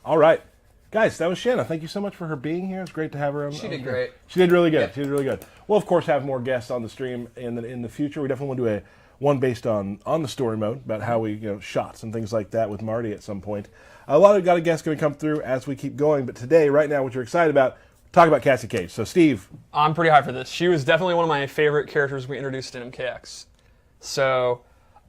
All right. Guys, that was Shanna. Thank you so much for her being here. It's great to have her on. She did great. She did really good. Yep. She did really good. We'll, of course, have more guests on the stream in the future. We definitely want to do one based on the story mode, about how we, shots and things like that with Marty at some point. A lot of guests going to come through as we keep going, but today, right now, what you're excited about, talk about Cassie Cage. So, Steve. I'm pretty high for this. She was definitely one of my favorite characters we introduced in MKX. So,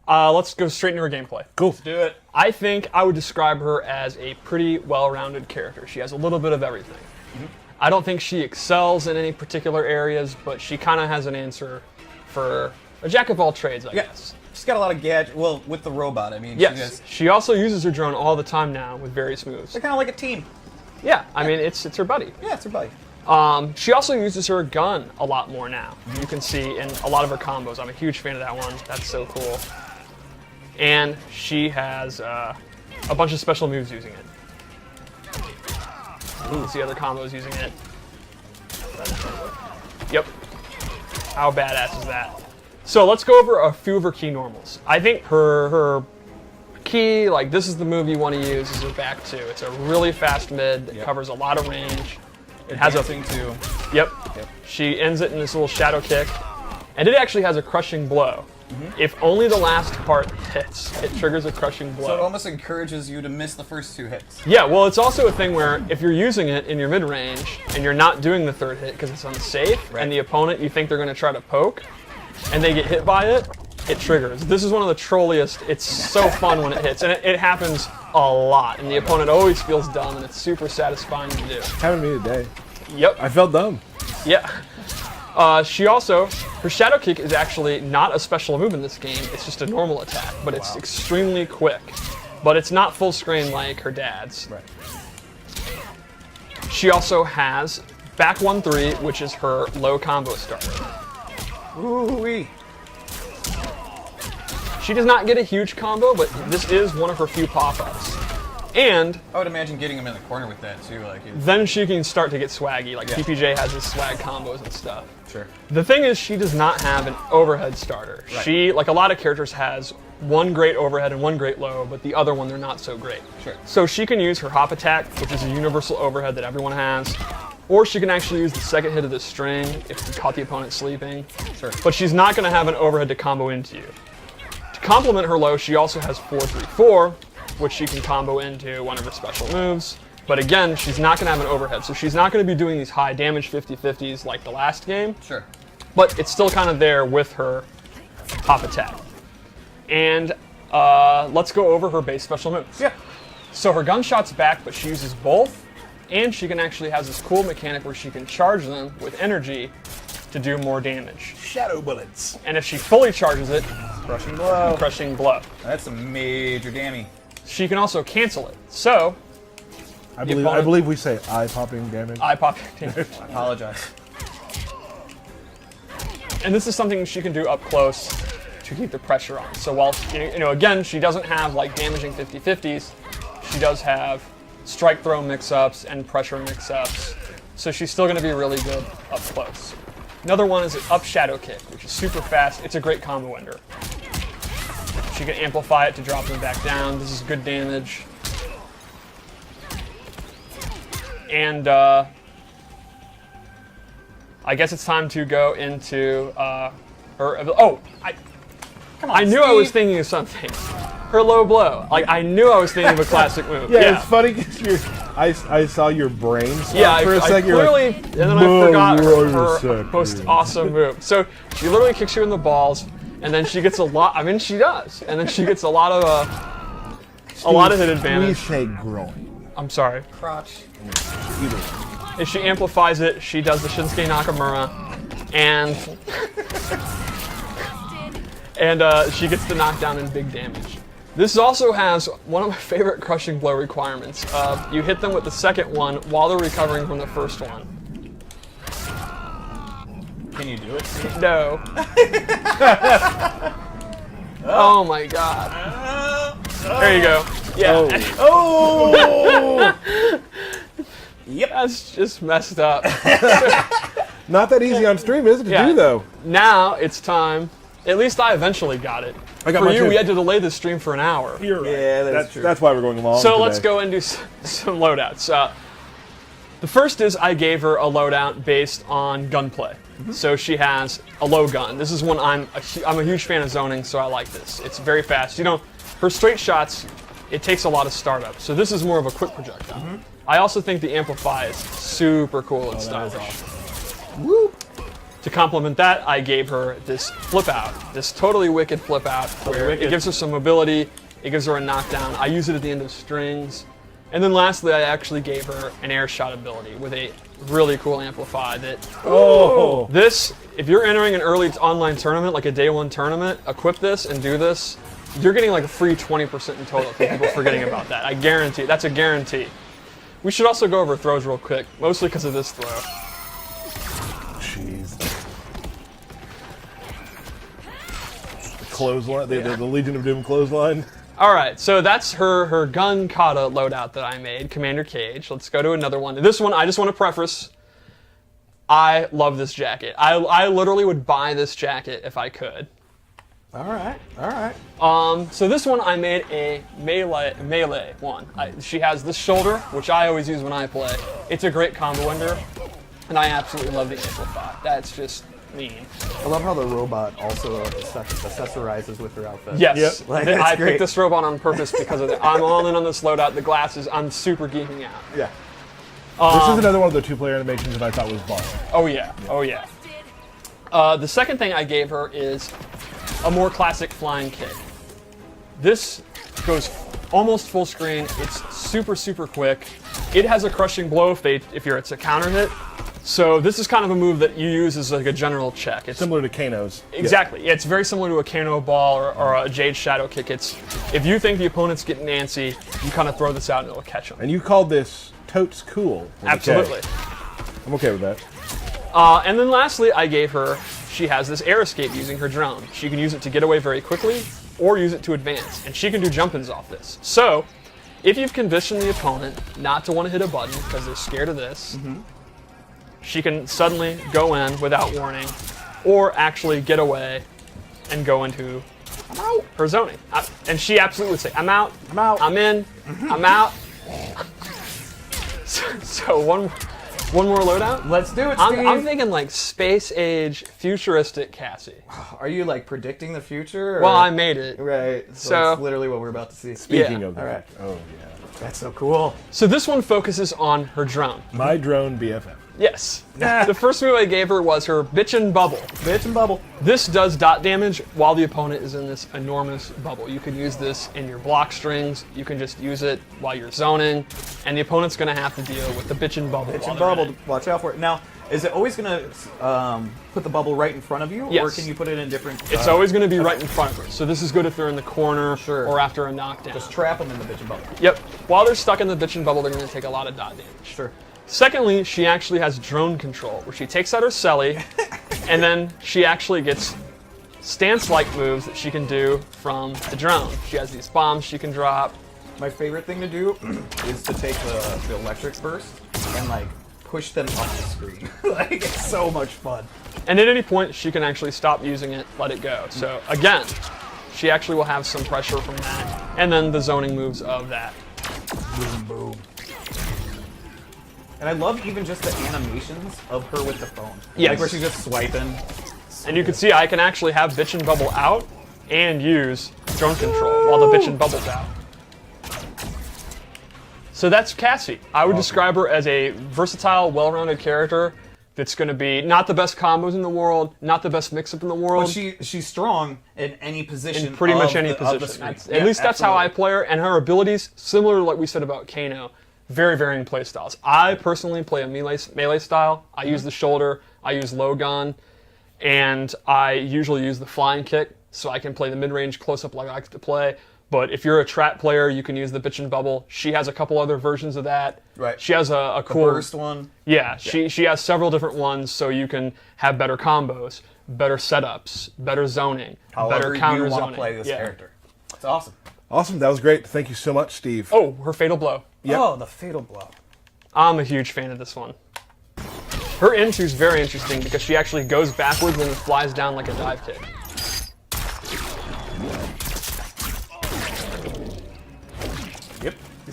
let's go straight into her gameplay. Cool. Let's do it. I think I would describe her as a pretty well-rounded character. She has a little bit of everything. Mm-hmm. I don't think she excels in any particular areas, but she kind of has an answer for a jack of all trades, I guess. She's got a lot of gadgets. Well, with the robot, I mean. Yes. She also uses her drone all the time now with various moves. They're kind of like a team. Yeah, I mean, it's her buddy. Yeah, it's her buddy. She also uses her gun a lot more now. Mm-hmm. You can see in a lot of her combos. I'm a huge fan of that one. That's so cool. And she has a bunch of special moves using it. You can see other combos using it. Yep. How badass is that? So let's go over a few of her key normals. I think her key, like this is the move you want to use, is her back two. It's a really fast mid that covers a lot of range. It has a thing too. Yep. She ends it in this little shadow kick. And it actually has a crushing blow. Mm-hmm. If only the last part hits, it triggers a crushing blow. So it almost encourages you to miss the first two hits. Yeah, well, it's also a thing where if you're using it in your mid-range and you're not doing the third hit because it's unsafe, and the opponent, you think they're going to try to poke, and they get hit by it, it triggers. This is one of the trolliest. It's so fun when it hits, and it happens a lot, and the opponent always feels dumb, and it's super satisfying to do. Happened to me today. Yep. I felt dumb. Yeah. She also, her shadow kick is actually not a special move in this game. It's just a normal attack, but it's extremely quick. But it's not full screen like her dad's. Right. She also has back 1-3, which is her low combo starter. Ooh-wee. She does not get a huge combo, but this is one of her few pop-ups. And I would imagine getting him in the corner with that too. Then she can start to get swaggy, like PPJ has his swag combos and stuff. Sure. The thing is, she does not have an overhead starter. Right. She, like a lot of characters, has one great overhead and one great low, but the other one they're not so great. Sure. So she can use her hop attack, which is a universal overhead that everyone has, or she can actually use the second hit of the string if you caught the opponent sleeping. Sure. But she's not going to have an overhead to combo into you. To complement her low, she also has 4-3-4, which she can combo into one of her special moves. But again, she's not going to have an overhead, so she's not going to be doing these high damage 50-50s like the last game. Sure. But it's still kind of there with her hop attack. And let's go over her base special moves. Yeah. So her gunshot's back, but she uses both, and she can actually has this cool mechanic where she can charge them with energy to do more damage. Shadow bullets. And if she fully charges it, Crushing blow. crushing blow. That's a major damage. She can also cancel it. So I believe we say eye-popping damage. eye-popping damage. I apologize. And this is something she can do up close to keep the pressure on. So while, again, she doesn't have like damaging 50-50s, she does have strike throw mix-ups and pressure mix-ups. So she's still going to be really good up close. Another one is an up shadow kick, which is super fast. It's a great combo ender. She can amplify it to drop them back down. This is good damage. And I guess it's time to go into her. Oh, Come on, I knew I was thinking of something. Her low blow. Like I knew I was thinking of a classic move. Yeah, it's funny because I saw your brain stop for a second. Clearly, and then I forgot her most dude. awesome move. So she literally kicks you in the balls, and then she gets a lot. I mean, she does, and then she gets a lot of hit advantage. We say groin. I'm sorry. Crotch. Either. If she amplifies it, she does the Shinsuke Nakamura, and she gets the knockdown and big damage. This also has one of my favorite crushing blow requirements. You hit them with the second one while they're recovering from the first one. Can you do it? No. Oh my god. There you go. Yeah. Oh! Yep. That's just messed up. Not that easy on stream, is it, to do, though? Now it's time. At least I eventually got it. I got For mine you, too. we had to delay the stream for an hour. You're right. Yeah, that's true. That's why we're going long. So today. let's go and do some loadouts. The first is I gave her a loadout based on gunplay. So she has a low gun. This is one I'm a huge fan of zoning, so I like this. It's very fast. You know, her straight shots, it takes a lot of startup. So this is more of a quick projectile. I also think the Amplify is super cool and stylish. Woo! To complement that, I gave her this flip out, this totally wicked flip out, where it gives her some mobility, it gives her a knockdown. I use it at the end of strings. And then lastly, I actually gave her an air shot ability with a really cool Amplify that, this, if you're entering an early online tournament, like a day one tournament, equip this and do this, you're getting like a free 20% in total for people forgetting about that. I guarantee, that's a guarantee. We should also go over throws real quick, mostly because of this throw. Jeez. Clothesline, the Legion of Doom clothesline. All right, so that's her gun kata loadout that I made, Commander Cage. Let's go to another one. This one, I just want to preface, I love this jacket. I literally would buy this jacket if I could. All right. So this one I made a melee one. She has this shoulder, which I always use when I play. It's a great combo ender, and I absolutely love the Amplify. That's just mean. I love how the robot also accessorizes with her outfit. Yes, Yep. Like, that's I great. picked this robot on purpose because of that. I'm all in on this loadout. The glasses, I'm super geeking out. Yeah. This is another one of the two-player animations that I thought was boss. Oh yeah, oh yeah. The second thing I gave her is a more classic flying kick. This goes almost full screen. It's super quick. It has a crushing blow if it's a counter hit. So this is kind of a move that you use as like a general check. It's Similar to Kano's. exactly. Yeah, it's very similar to a Kano ball or a Jade Shadow kick. It's if you think the opponent's getting antsy, you kind of throw this out and it'll catch them. And you called this totes cool. with a K. Absolutely. I'm okay with that. And then lastly, I gave her, she has this air escape using her drone. She can use it to get away very quickly or use it to advance. And she can do jump-ins off this. So, if you've conditioned the opponent not to want to hit a button because they're scared of this, she can suddenly go in without warning or actually get away and go into her zoning. And she absolutely would say, I'm out, I'm in, I'm out. So one more loadout? Let's do it, Steve. I'm thinking like space age, futuristic Cassie. Are you like predicting the future? Or? Well, I made it. Right. So- it's literally what we're about to see. Speaking Yeah. of that. All right. Oh, yeah. That's so cool. So this one focuses on her drone. My drone BFF. Yes. The first move I gave her was her bitchin' bubble. Bitch and bubble. This does dot damage while the opponent is in this enormous bubble. You can use this in your block strings. You can just use it while you're zoning, and the opponent's going to have to deal with the bitchin' bubble. Bitch while and they're bubble. in it. Watch out for it. Now, is it always going to put the bubble right in front of you? Or Yes. can you put it in different... It's always going to be right in front of her. So this is good if they're in the corner Sure. or after a knockdown. Just trap them in the bitch and bubble. Yep. While they're stuck in the bitchin' bubble, they're going to take a lot of dot damage. Sure. Secondly, she actually has drone control, where she takes out her celly, and then she actually gets stance-like moves that she can do from the drone. She has these bombs she can drop. My favorite thing to do is to take the electric burst and like push them up the screen. Like, it's so much fun. And at any point, she can actually stop using it, let it go. So again, she actually will have some pressure from that, and then the zoning moves of that. Boom, boom. And I love even just the animations of her with the phone. Yes. Like where she's just swiping. And you can see I can actually have bitchin' bubble out and use drone control while the bitchin' bubble's out. So that's Cassie. I would describe her as a versatile, well-rounded character that's going to be not the best combos in the world, not the best mix-up in the world. But she's strong in any position. in pretty much of any the- of the position. screen. At least that's how I absolutely. play her, and her abilities, similar to what we said about Kano, very varying play styles. I personally play a melee style. I use the shoulder, I use low gun, and I usually use the flying kick, so I can play the mid-range close-up like I like to play. But if you're a trap player, you can use the bitchin' bubble. She has a couple other versions of that. Right. She has a The cool burst one. Yeah, she has several different ones, so you can have better combos, better setups, better zoning, However better counter you want zoning. to play this Yeah. character. It's awesome. Awesome. That was great. Thank you so much, Steve. Oh, her fatal blow. Yep. Oh, the fatal blow. I'm a huge fan of this one. Her into is very interesting because she actually goes backwards and then flies down like a dive kick.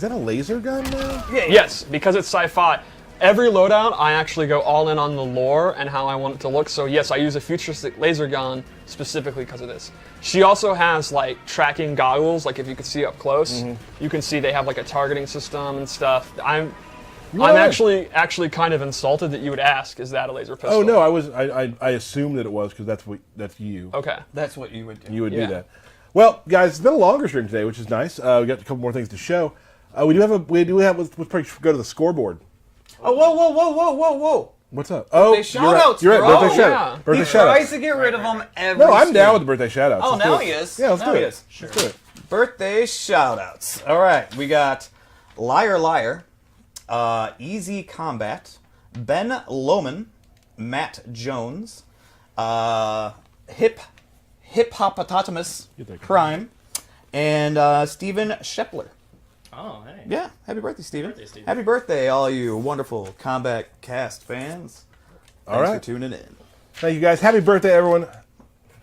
that a laser gun now? Yeah. Yes, because it's sci-fi. Every loadout, I actually go all in on the lore and how I want it to look. So yes, I use a futuristic laser gun specifically because of this. She also has like tracking goggles. Like if you could see up close, you can see they have like a targeting system and stuff. I'm actually kind of insulted that you would ask, is that a laser pistol? Oh no, I assumed that it was because that's you. Okay. That's what you would do. You would do that. Well, guys, it's been a longer stream today, which is nice. We got a couple more things to show. We do have. Let's probably go to the scoreboard. Oh, whoa. What's up? Oh, shout-outs, you're right. bro. Birthday shout-out. Yeah. Birthday He shout-outs. tries to get rid of them every No, I'm stream. down with the birthday shout-outs. Oh, Let's now do he it. is. Yeah, let's Now do he it. is. Sure. Let's do it. Birthday shout-outs. All right, we got Liar Liar, Easy Combat, Ben Lohman, Matt Jones, Hip Hoppopotamus Get that guy. Prime, and Steven Shepler. Oh, hey. Yeah, happy birthday, Steven. Birthday, Steven. Happy birthday, all you wonderful Kombat Cast fans. All Thanks right. for tuning in. Thank you, guys. Happy birthday, everyone.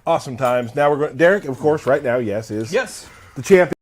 Awesome times. Now we're going. Derek, of course, right now, yes, is Yes. the champion.